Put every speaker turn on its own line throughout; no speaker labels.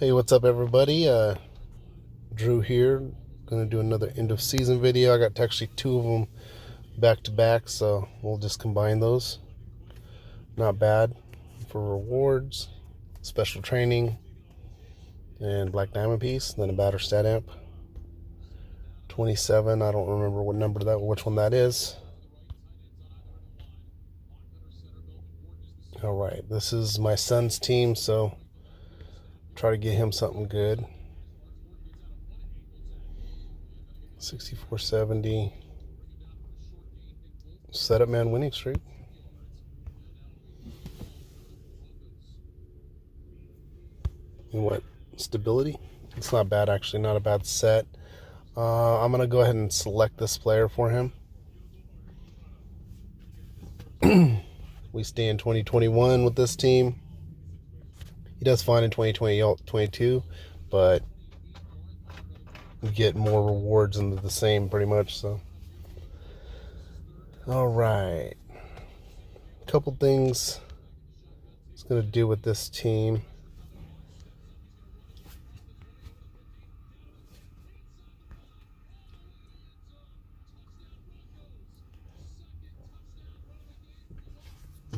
Hey, what's up, everybody? Drew here. Gonna do another end of season video. I got actually two of them back to back, so we'll just combine those. Not bad for rewards, special training, and black diamond piece. Then a batter stat amp. 27. I don't remember which one that is. All right, this is my son's team, so try to get him something good. 6470. Setup man winning streak. And what? Stability? It's not bad, actually. Not a bad set. I'm going to go ahead and select this player for him. We stay in 2021 with this team. He does fine in 2022, but we get more rewards and the same pretty much. So, all right. Couple things it's going to do with this team.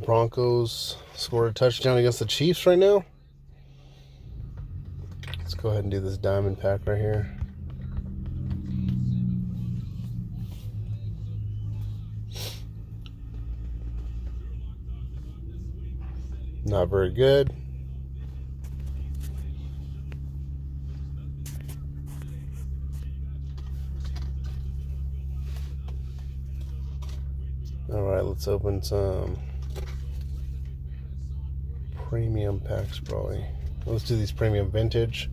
Broncos scored a touchdown against the Chiefs right now. Let's go ahead and do this diamond pack right here. Not very good. All right, let's open some premium packs probably. Let's do these premium vintage.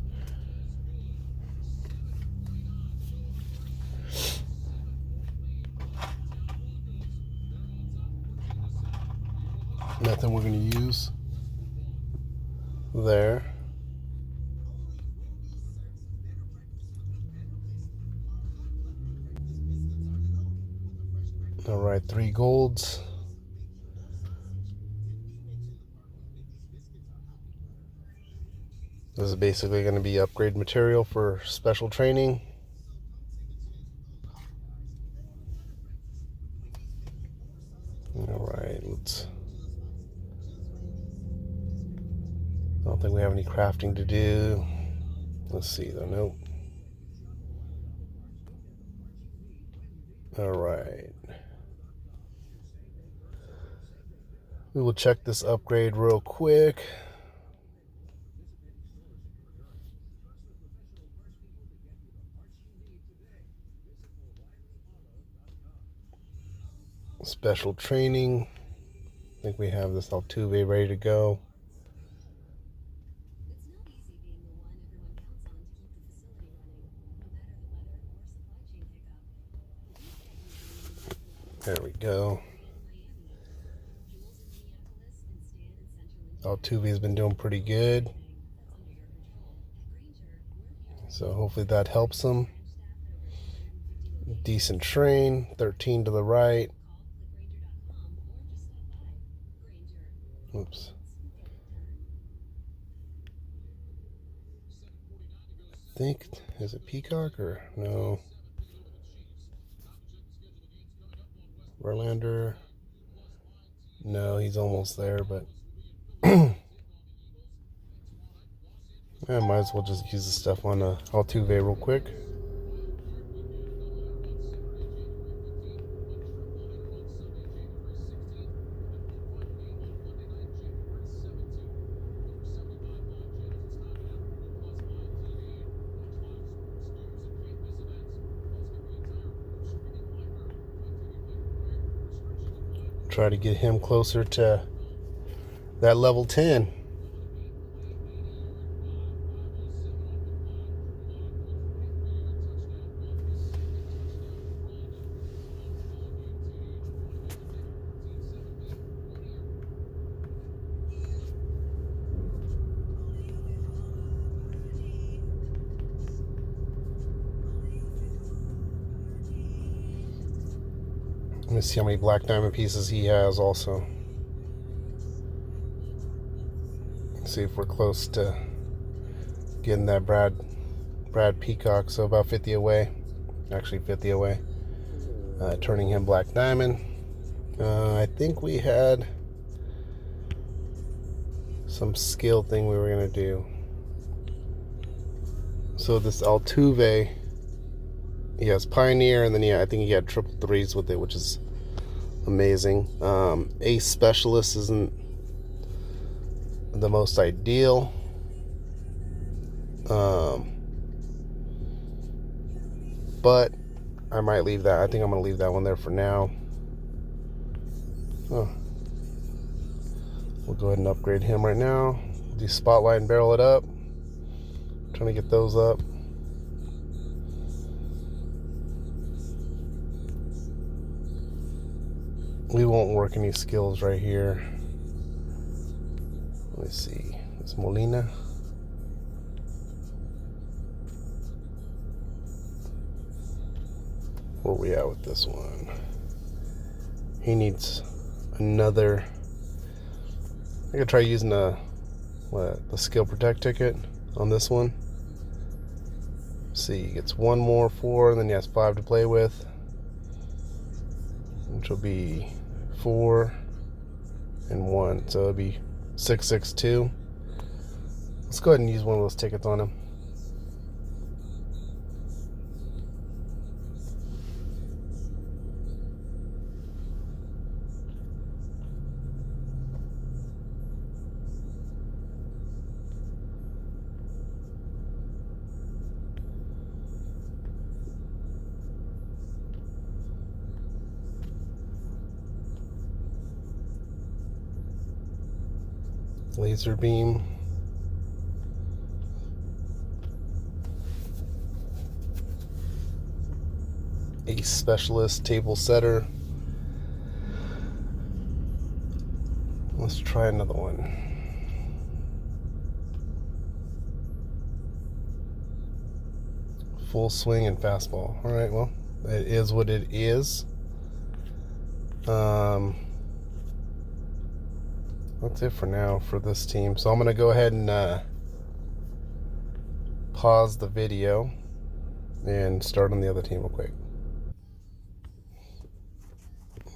Nothing we're going to use there. All right, 3 golds. This is basically going to be upgrade material for special training. All right, I don't think we have any crafting to do. Let's see though. Nope. All right. We will check this upgrade real quick. Special training. I think we have this Altuve ready to go. There we go. Altuve's been doing pretty good. So hopefully that helps him. Decent train. 13 to the right. Oops. I think, is it Peacock or no? Verlander. No, he's almost there, but I might as well just use the stuff on Altuve real quick. Try to get him closer to that level 10. Let me see how many black diamond pieces he has also. See if we're close to Getting that Brad Peacock, so about 50 away. Actually 50 away. Turning him Black Diamond. I think we had some skill thing we were going to do. So this Altuve, he has Pioneer, and then I think he had triple threes with it, which is amazing. Ace Specialist isn't the most ideal. But I might leave that. I think I'm going to leave that one there for now. Oh. We'll go ahead and upgrade him right now. Do Spotlight and barrel it up. Trying to get those up. We won't work any skills right here. Let me see. It's Molina. Where are we at with this one? He needs another. I could try using the skill protect ticket on this one. See, he gets one more 4, and then he has 5 to play with, which will be 4 and 1, so it'll be 662. Let's go ahead and use one of those tickets on him. Laser beam. Ace Specialist, table setter. Let's try another one. Full swing and fastball. All right, well, it is what it is. That's it for now for this team. So I'm going to go ahead and pause the video and start on the other team real quick.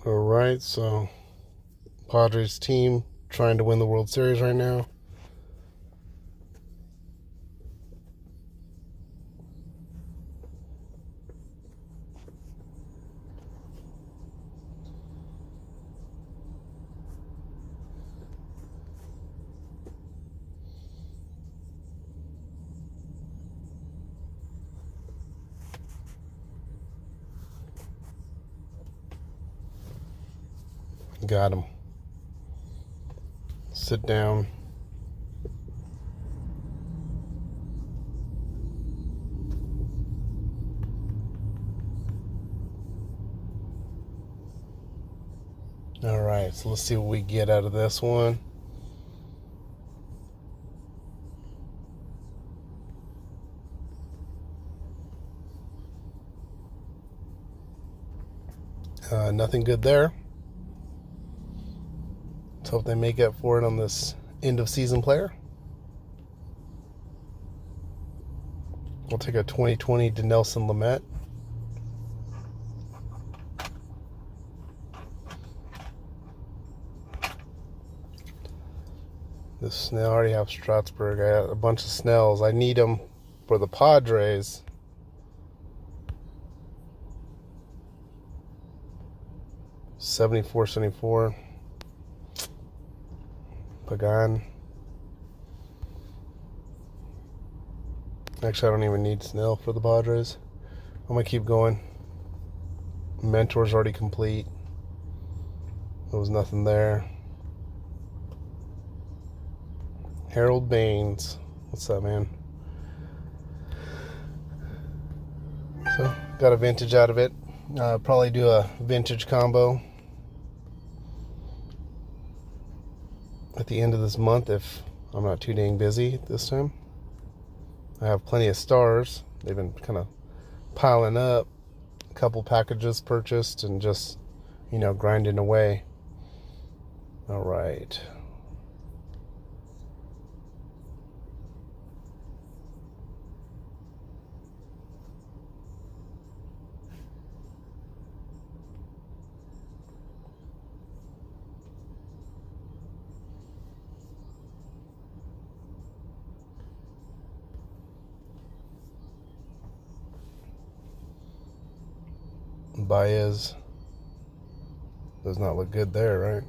All right, so Padres team trying to win the World Series right now. Got him. Sit down. All right, so let's see what we get out of this one. Nothing good there. Let's hope they make up for it on this end of season player. We'll take a 2020 Dinelson Lamet. This Snell, I already have Strasburg. I got a bunch of Snells. I need them for the Padres. $74.74. Pagan. Actually, I don't even need Snell for the Padres. I'm going to keep going. Mentor's already complete. There was nothing there. Harold Baines. What's up, man? So, got a vintage out of it. Probably do a vintage combo at the end of this month if I'm not too dang busy this time. I have plenty of stars. They've been kind of piling up. A couple packages purchased and just, grinding away. All right. Baez does not look good there, right?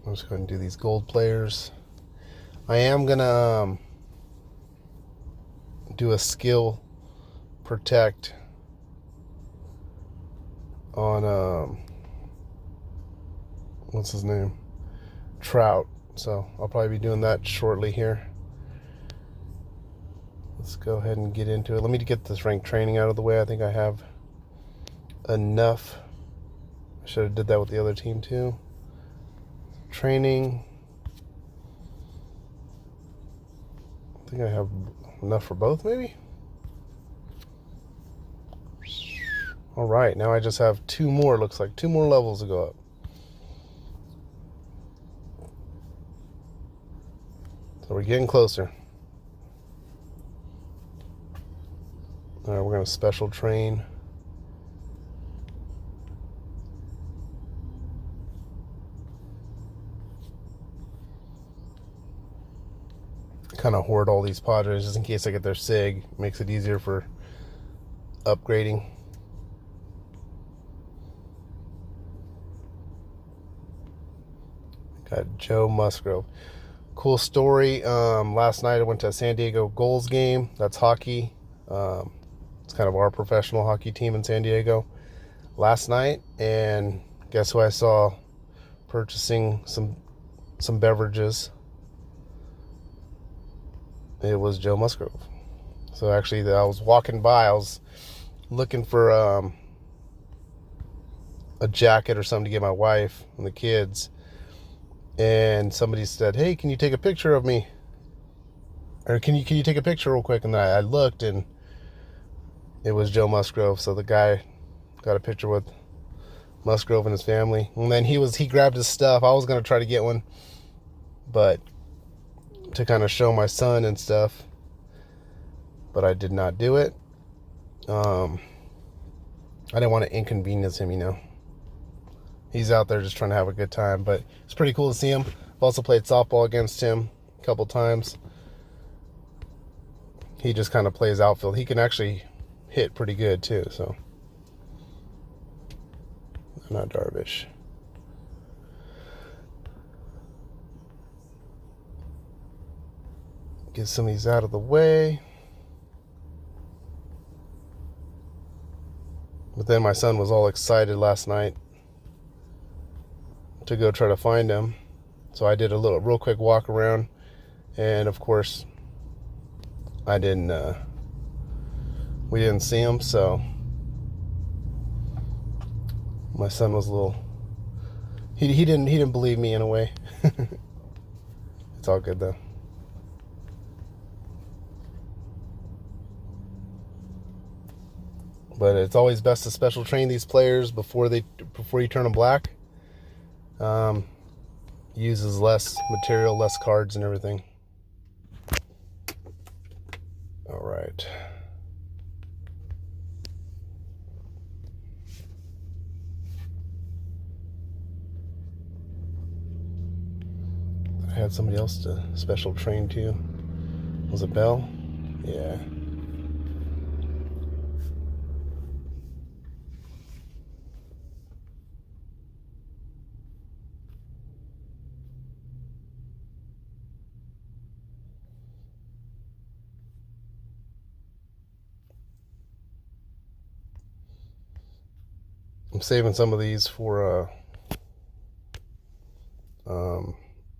I'm just going to do these gold players. I am going to do a skill protect on, what's his name? Trout. So I'll probably be doing that shortly here. Let's go ahead and get into it. Let me get this ranked training out of the way. I think I have enough. I should have did that with the other team too. Training. I think I have enough for both, maybe. All right, now I just have 2 more. Looks like 2 more levels to go up. So we're getting closer. All right, we're going to special train. Kind of hoard all these Padres just in case I get their SIG. Makes it easier for upgrading. Got Joe Musgrove. Cool story. Last night I went to a San Diego Gulls game. That's hockey. It's kind of our professional hockey team in San Diego. Last night, and guess who I saw purchasing some beverages? It was Joe Musgrove. So actually, I was walking by. I was looking for a jacket or something to get my wife and the kids. And somebody said, "Hey, can you take a picture of me? Or can you take a picture real quick?" And I looked, and it was Joe Musgrove. So the guy got a picture with Musgrove and his family. And then he grabbed his stuff. I was gonna try to get one, but to kind of show my son and stuff, but I did not do it. I didn't want to inconvenience him, you know. He's out there just trying to have a good time, but it's pretty cool to see him. I've also played softball against him a couple times. He just kind of plays outfield. He can actually hit pretty good too, so. Not Darvish. Get some of these out of the way. But then my son was all excited last night to go try to find him. So I did a real quick walk around, and of course we didn't see him, so my son was a little, he didn't believe me in a way. It's all good though. But it's always best to special train these players before you turn them black. Uses less material, less cards and everything. All right. I had somebody else to special train too. Was it Bell? Yeah. I'm saving some of these for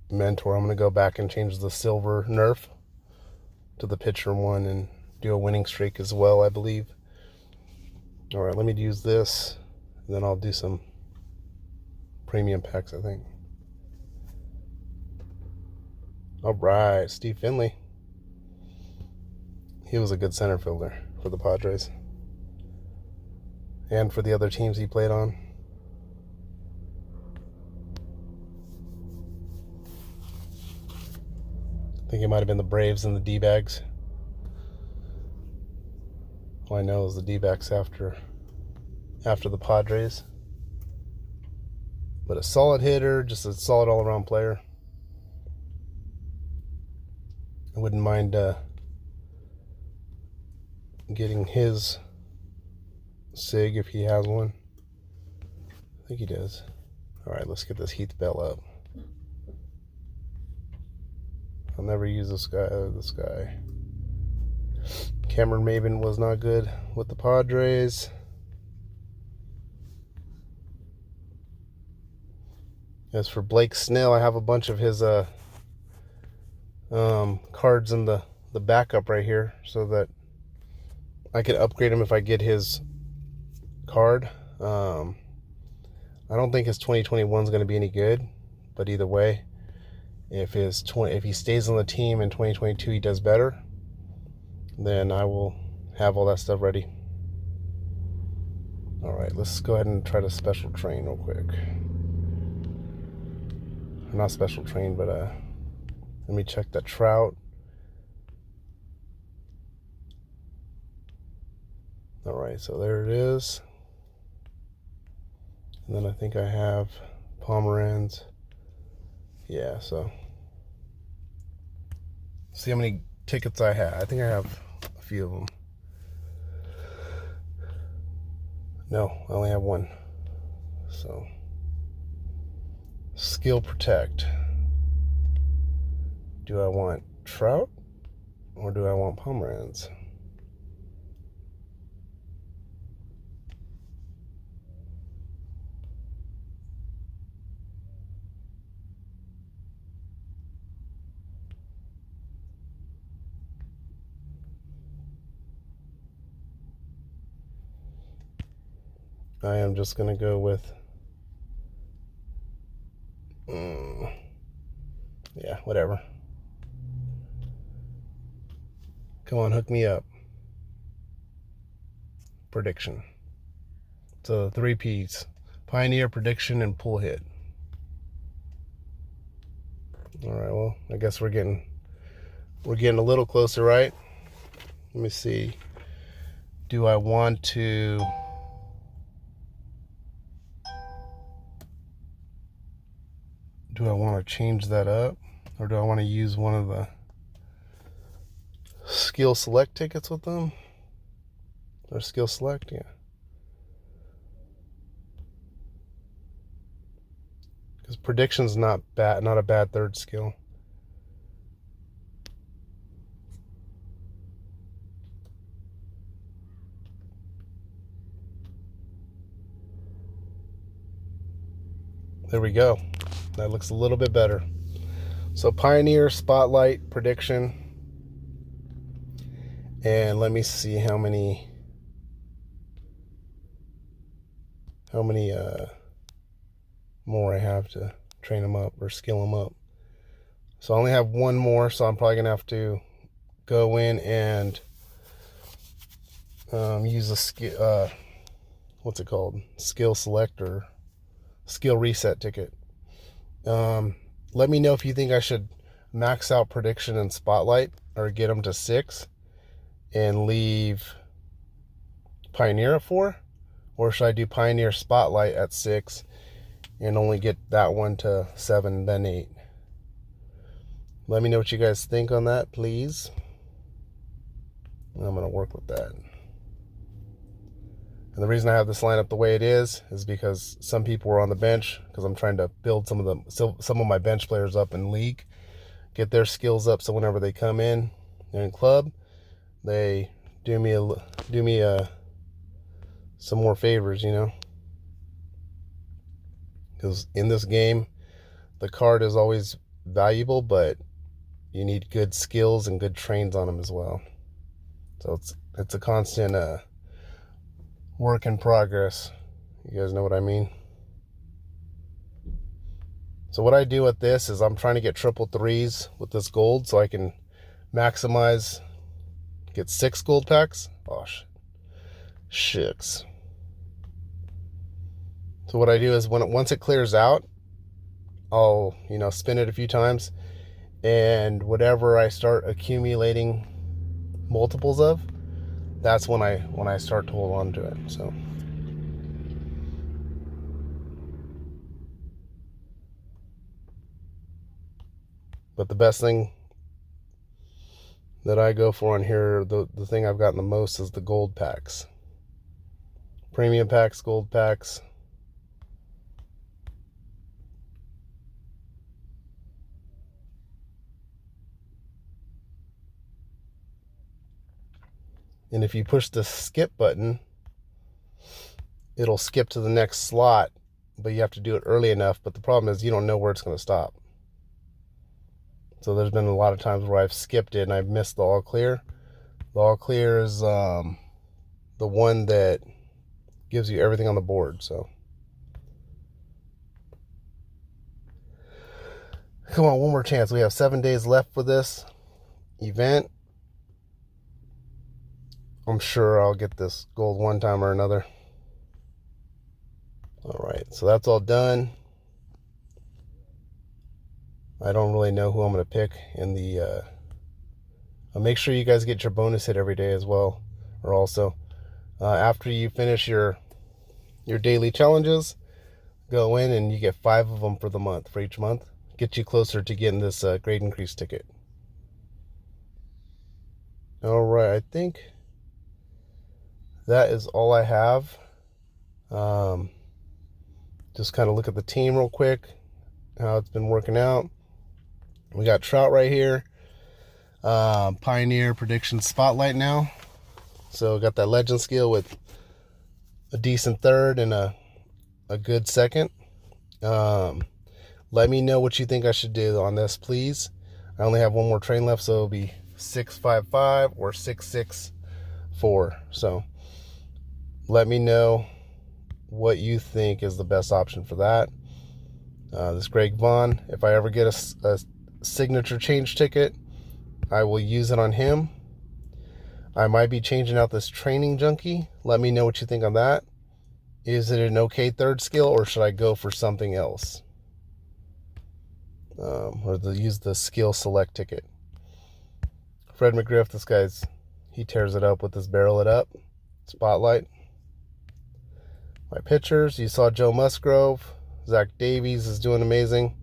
mentor. I'm going to go back and change the silver Nerf to the pitcher one and do a winning streak as well, I believe. All right, let me use this, and then I'll do some premium packs, I think. All right, Steve Finley. He was a good center fielder for the Padres and for the other teams he played on. I think it might have been the Braves and the D-bags. All I know is the D-backs after the Padres. But a solid hitter, just a solid all-around player. I wouldn't mind getting his Sig if he has one. I think he does. All right, let's get this Heath Bell up. I'll never use this guy. Cameron Maven was not good with the Padres. As for Blake Snell, I have a bunch of his cards in the backup right here so that I could upgrade him if I get his card. I don't think his 2021 is going to be any good, but either way, if he stays on the team in 2022, he does better, then I will have all that stuff ready. All right, let's go ahead and try to special train real quick. Not special train, but let me check the Trout. All right, so there it is. And then I think I have Pomeranz. Yeah, so see how many tickets I have. I think I have a few of them. No, I only have one. So skill protect. Do I want Trout or do I want Pomeranz? I am just going to go with, yeah, whatever. Come on, hook me up. Prediction. So 3 P's. Pioneer, prediction, and pull hit. All right, well, I guess we're getting a little closer, right? Let me see. Do I want to change that up, or do I want to use one of the skill select tickets with them? Or skill select, yeah. Because prediction's not a bad third skill. There we go. That looks a little bit better. So Pioneer, Spotlight, Prediction. And let me see how many more I have to train them up or skill them up. So I only have one more, so I'm probably going to have to go in and use a skill, what's it called? Skill select or skill reset ticket. Let me know if you think I should max out Prediction and Spotlight or get them to 6 and leave Pioneer at 4, or should I do Pioneer, Spotlight at 6 and only get that one to 7, then 8? Let me know what you guys think on that, please. I'm going to work with that. And the reason I have this lineup the way it is because some people were on the bench, because I'm trying to build some of my bench players up in league, get their skills up, so whenever they come in, they're in club, they do me some more favors, you know. Because in this game, the card is always valuable, but you need good skills and good trains on them as well. So it's a constant work in progress. You guys know what I mean? So what I do with this is I'm trying to get triple threes with this gold so I can maximize, get 6 gold packs. Oh, shucks. So what I do is once it clears out, I'll, spin it a few times, and whatever I start accumulating multiples of, that's when I start to hold on to it. So but the best thing that I go for on here, the thing I've gotten the most, is the gold packs. Premium packs, gold packs. And if you push the skip button, it'll skip to the next slot, but you have to do it early enough. But the problem is you don't know where it's going to stop. So there's been a lot of times where I've skipped it and I've missed the all clear. The all clear is the one that gives you everything on the board. So come on, one more chance. We have 7 days left for this event. I'm sure I'll get this gold one time or another. All right, so that's all done. I don't really know who I'm going to pick in the... I'll make sure you guys get your bonus hit every day as well. Or also, after you finish your daily challenges, go in and you get 5 of them for the month, for each month. Get you closer to getting this grade increase ticket. All right, I think that is all I have. Just kind of look at the team real quick, how it's been working out. We got Trout right here. Pioneer prediction spotlight now. So got that legend skill with a decent third and a good second. Let me know what you think I should do on this, please. I only have one more train left, so it'll be 655 or 664. So let me know what you think is the best option for that. This Greg Vaughn, if I ever get a signature change ticket, I will use it on him. I might be changing out this training junkie. Let me know what you think on that. Is it an okay third skill, or should I go for something else? Or use the skill select ticket. Fred McGriff, this guy's, he tears it up with this barrel it up. Spotlight. My pitchers, you saw Joe Musgrove. Zach Davies is doing amazing.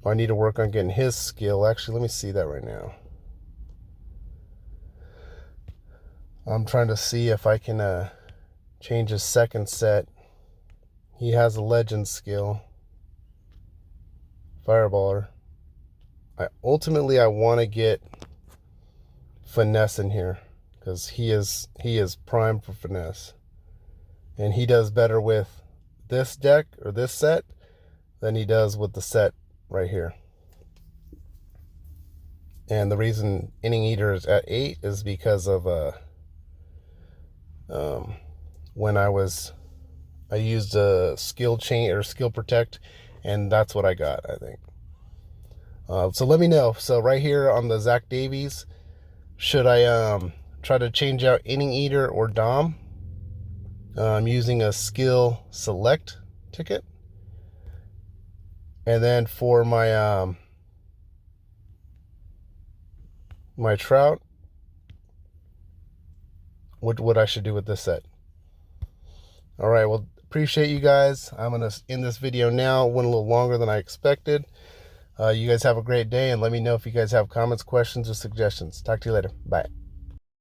I need to work on getting his skill. Actually, let me see that right now. I'm trying to see if I can change his second set. He has a legend skill. Fireballer. Ultimately, I want to get finesse in here because he is primed for finesse. And he does better with this deck or this set than he does with the set right here. And the reason Inning Eater is at 8 is because of when I used a skill chain or skill protect, and that's what I got, I think. So let me know. So right here on the Zach Davies, should I try to change out Inning Eater or Dom? I'm using a skill select ticket. And then for my my Trout, what I should do with this set. All right, well, appreciate you guys. I'm going to end this video now. Went a little longer than I expected. You guys have a great day, and let me know if you guys have comments, questions, or suggestions. Talk to you later. Bye.